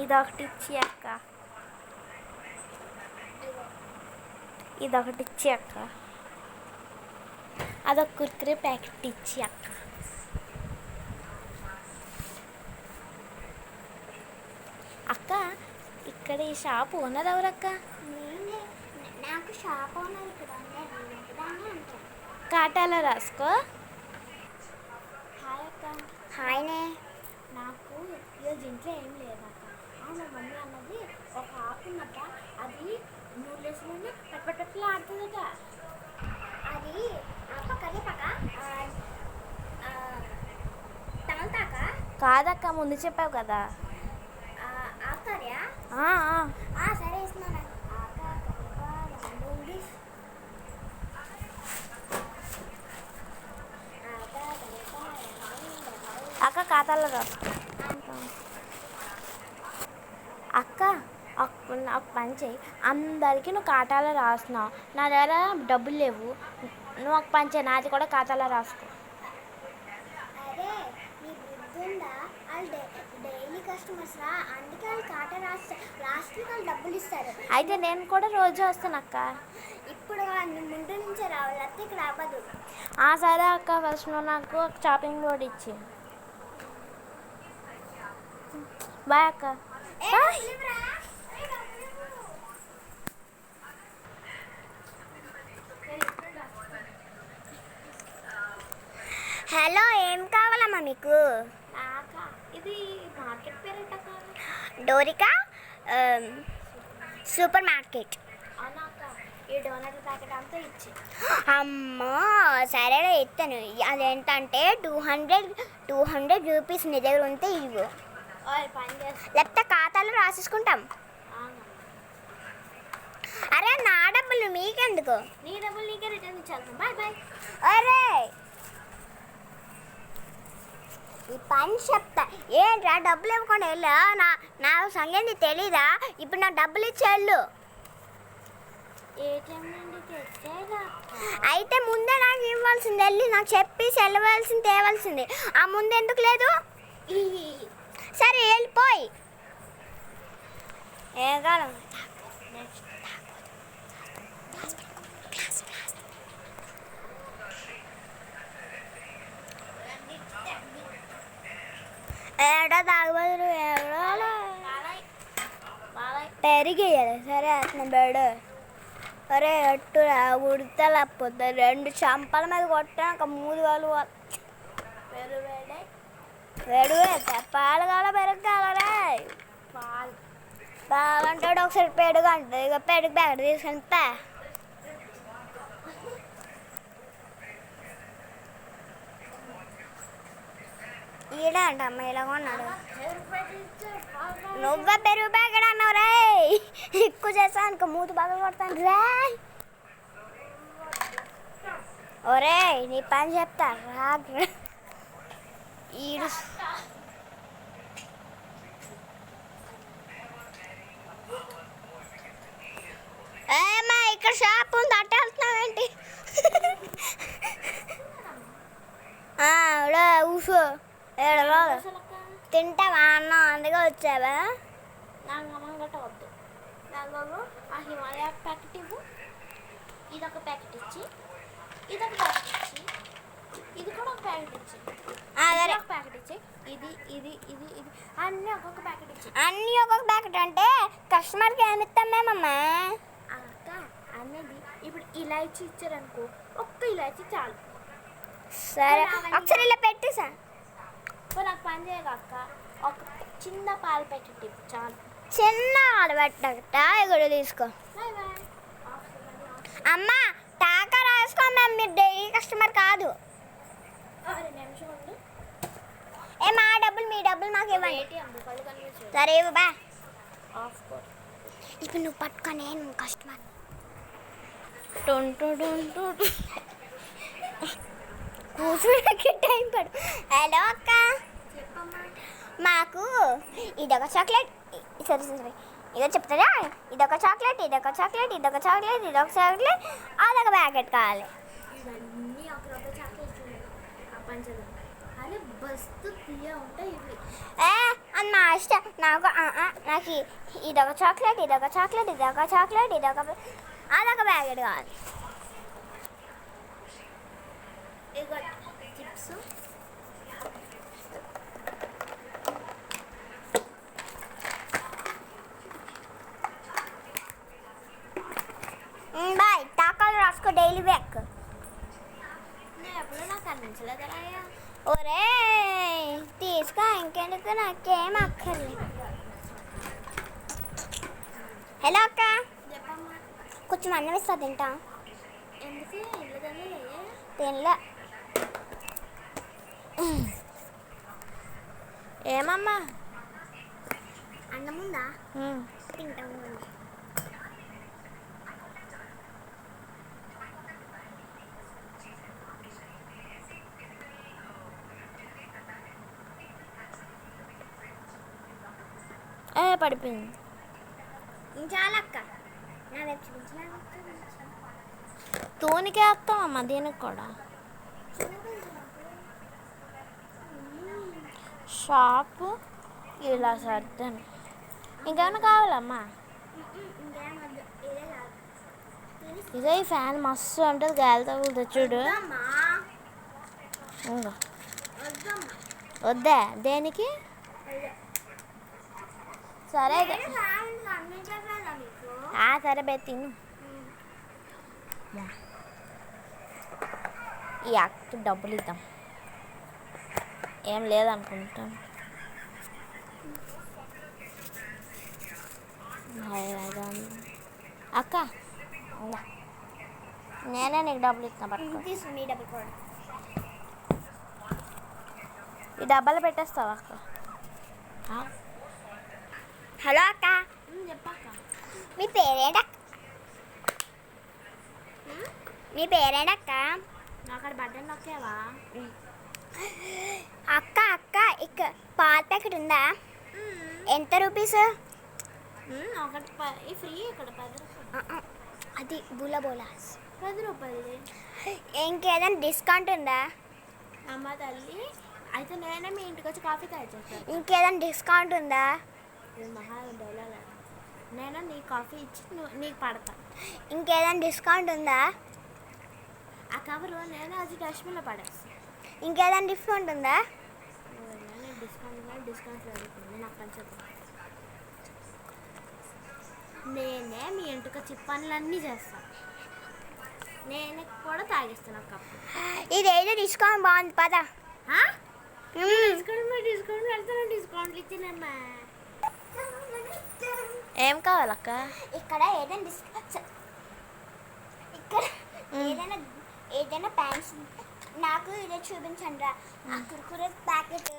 ఇదొకటి ఇచ్చి అక్క, ఇదొకటి ఇచ్చి అక్క, అదొక కుర్కురే ప్యాకెట్ ఇచ్చి అక్క. అక్క ఇక్కడ ఈ షాప్ ఓనర్ ఎవరక్క? నాకు షాప్ ఓనర్ ఇక్కడ కాటాలో రాసుకో. హాయ్ అక్క. హాయ్నే. నాకు ఈరోజు ఇంట్లో ఏం లేదక్క. మా మమ్మీ అన్నది ఒక ఆకు ఉందట, అది నూనెలోనే పట్టుపట్టులా ఆడుతుందట. అది ఆప కరివేపాక తమలపాక కాదక్క, ముందు చెప్పావు కదా. ఆకార్యా సరే ఇస్తున్నాను. అక్క ఖాతాలో రాసుకో. అక్క ఒక పని చెయ్యి, అందరికీ నువ్వు ఖాతాలో రాస్తున్నావు, నా దగ్గర డబ్బులు లేవు, నువ్వు ఒక పని చెయ్యి, నాది కూడా ఖాతాలో రాసుకో. అరే నీ బుద్ధుందా? వాళ్ళు డైలీ కస్టమర్స్ రా, అందుకే వాళ్ళు ఖాతా రాస్తారు, లాస్ట్కి వాళ్ళు డబ్బులు ఇస్తారు. అయితే నేను కూడా రోజు వస్తాను అక్క. ఇప్పుడు ముందు నుంచే రావాలి, లేకపోతే ఇక్కడ అవ్వదు. సరే అక్క, ఫస్ట్ నువ్వు నాకు ఒక షాపింగ్ రోడ్ ఇచ్చి. బాయ్ అక్క. హలో, ఏం కావాలమ్మా మీకు? ఇది మార్కెట్ పేరు డోరికా సూపర్ మార్కెట్. ఈ డోనట్ ప్యాకెట్ అంతా ఇచ్చి. అమ్మా సరేలే ఇస్తాను. అదేంటంటే 200 రూపీస్ నీ దగ్గర ఉంటే ఇవ్వు, లేకపోతే ఖాతాలో రాసేసుకుంటాం. అరే నా డబ్బులు మీకెందుకు? నీ డబ్బులు నీకే రిటర్న్ ఇచ్చేద్దాం. Bye bye. అరే ఈ పని చెప్తా, ఏంట్రా డబ్బులు ఇవ్వకుండా వెళ్ళు, నా సంగతి తెలీదా? ఇప్పుడు నాకు డబ్బులు ఇచ్చేళ్ళు. ఏటీఎం నుండి తెచ్చేదా? అయితే ముందే నాకు ఇవ్వాల్సింది, వెళ్ళి నాకు చెప్పి సెలవాల్సింది తేవాల్సింది. ఆ ముందు ఎందుకు లేదు? సరే వెళ్ళిపోయి ఏ కాలం ఏడా తాగబోదురు ఏడా పెరిగేయాలి. సరే అతను బెడ్. అరే అట్టు ఉడితే లేకపోతే 2 చంపల మీద కొట్టాక 3 కాలు పెరుగు పాలు కాల పెరుగు కాలరే. పాలంటాడు ఒకసారి పెరుగు అంటుంది, ఇక పెరుగు ప్యాకెట్ తీసుకెళ్తా. ఈడే అంట అమ్మ ఇలా కొన్నాడు. నువ్వే పెరుగు ప్యాకెట్ అన్నావు రే, ఎక్కువ చేస్తా అనుకో మూతి బాగా కొడతాను రే. ఒరే నీ పని చెప్తా రా. ఈడు ఏమా ఇక్కడ షాప్ ఉంది అట్ట వెళ్తున్నావేంటి? ఊసో ఏడలో తింటావా అన్నం, అందుకే వచ్చావా? నాకు అమ్మ గట్ట వద్దు. నాకు ఆ హిమాలయ ప్యాకెట్ ఇవ్వు, ఇదొక ప్యాకెట్ ఇచ్చి, ఇదొక ప్యాకెట్ ఇచ్చి, ఇది కూడా ఒక ప్యాకెట్ ఇచ్చి, ఒక ప్యాకెట్ ఇచ్చి, ఇది ఇది ఇది ఇది అన్నీ ఒక్కొక్క ప్యాకెట్ ఇచ్చి. అన్నీ ఒక్కొక్క ప్యాకెట్ అంటే కస్టమర్కి ఏమి ఇస్తాం మేమమ్మా? అక్క అనేది ఇప్పుడు ఇలాచి ఇచ్చారనుకో, ఒక్క ఇలాచి చాలు. సరే ఒకసారి ఇలా పెట్టేసా. నాకు పని చేయదు అక్క, ఒక చిన్న పాల ప్యాకెట్ ఇవ్వు చాలు. చిన్న పాలు పెట్టట ఇక్కడ తీసుకో. అమ్మ టాకా రాసుకో, మ్యామ్ మీరు డైలీ కస్టమర్ కాదు. ఏ మా డబ్బులు మీ డబ్బులు మాకు ఇవ్వండి. సరే ఇవ్వు బా. ఇప్పుడు నువ్వు పట్టుకొని నువ్వు కస్టమర్. కూర్చోడానికి టైం పడు. హలో అక్క, మాకు ఇదొక చాక్లెట్, సరే ఇదో చెప్తారా, ఇదొక చాక్లెట్, ఇదొక చాక్లెట్, ఇదొక చాక్లెట్, ఇదొక చాక్లెట్, అదొక ప్యాకెట్ కావాలి. ఇవన్నీ ఒక చాక్లెట్ పంచదార, అదే బస్తు తీయ ఉంటాయి ఇవి. అది నా ఇష్టం. నాకు నాకు ఇదొక చాక్లెట్, ఇదొక చాక్లెట్, ఇదొక చాక్లెట్, అదొక ప్యాకెట్ కావాలి. ఇగో చిప్స్. బాయ్. టాకాలు రాసుకో డైలీ బ్యాక్. నేను ఎప్పుడు నాకు అందించలేదు అయ్యా. ఒరే తీసుకో, ఇంకెందుకు, నాకేం అక్కర్లేదు. హలో అక్క, చెప్పమ్మా. కొంచెం అన్నం ఇస్తా తింటా. ఎందుకు ఇల్లు తినలే? తినలే. ఏమమ్మా? అన్నం ఉందా? తింటాము. పడిపోయింది. చాలక్క, నా వైపు చూపించిన తూనికే వస్తామమ్మా దీనికి కూడా. షాపు ఇలా సర్దాను. ఇంకేమైనా కావాలమ్మా? ఇదే ఈ ఫ్యాన్ మస్తు ఉంటుంది, గాలి తగులుతుంది చూడు. ఇంకో వద్దా దేనికి? సరే సరే బే తిను. ఈ అక్క డబ్బులు ఇద్దాం. ఏం లేదనుకుంటాను. అక్క నేనే నీకు డబ్బులు ఇస్తాను. పట్టుకో. మీ డబ్బులు కూడా. ఈ డబ్బాలు పెట్టేస్తావా అక్క? హలో అక్క, చెప్పక్క. మీ పేరేంటక్క? మీ పేరేంటక్క? అక్కడ బట్టలు నొక్కేవా? అక్క అక్క, ఇక్కడ పాల ప్యాకెట్ ఉందా? ఎంత రూపీస్? ఒకటి ఫ్రీ ఇక్కడ 10 రూపాయలు. అది బూలా బోలా 10 రూపాయలు. ఇంకేదైనా డిస్కౌంట్ ఉందా? అమ్మ తల్లి, అయితే నేనే మీ ఇంటికి వచ్చి కాఫీ తయారు చేస్తాను. ఇంకేదైనా డిస్కౌంట్ ఉందా? మహా డోలాలే. నేను నీ కాఫీ ఇచ్చి నీకు పడతా. ఇంకేదైనా డిస్కౌంట్ ఉందా? ఆ కవరు నేను అది డస్ట్బిన్లో పడేస్తాను. ఇంకేదైనా డిస్కౌంట్ ఉందా? నేను డిస్కౌంట్ జరుగుతుంది నాకు పంచదు. నేనే మీ ఇంటికి వచ్చి పనులన్నీ చేస్తాను. నేనే కూడా తాగిస్తాను కప్పు. ఇదేదో డిస్కౌంట్ బాగుంది పదా. డిస్కౌంట్ వెళ్తాను. డిస్కౌంట్లు ఇచ్చినమ్మా. ఏం కావాలక్క? ఇక్కడ ఏదైనా ఇక్కడ ఏదైనా ప్యాంట్స్ నాకు ఇదే చూపించండి రా. ఆ కుర్కురే ప్యాకెట్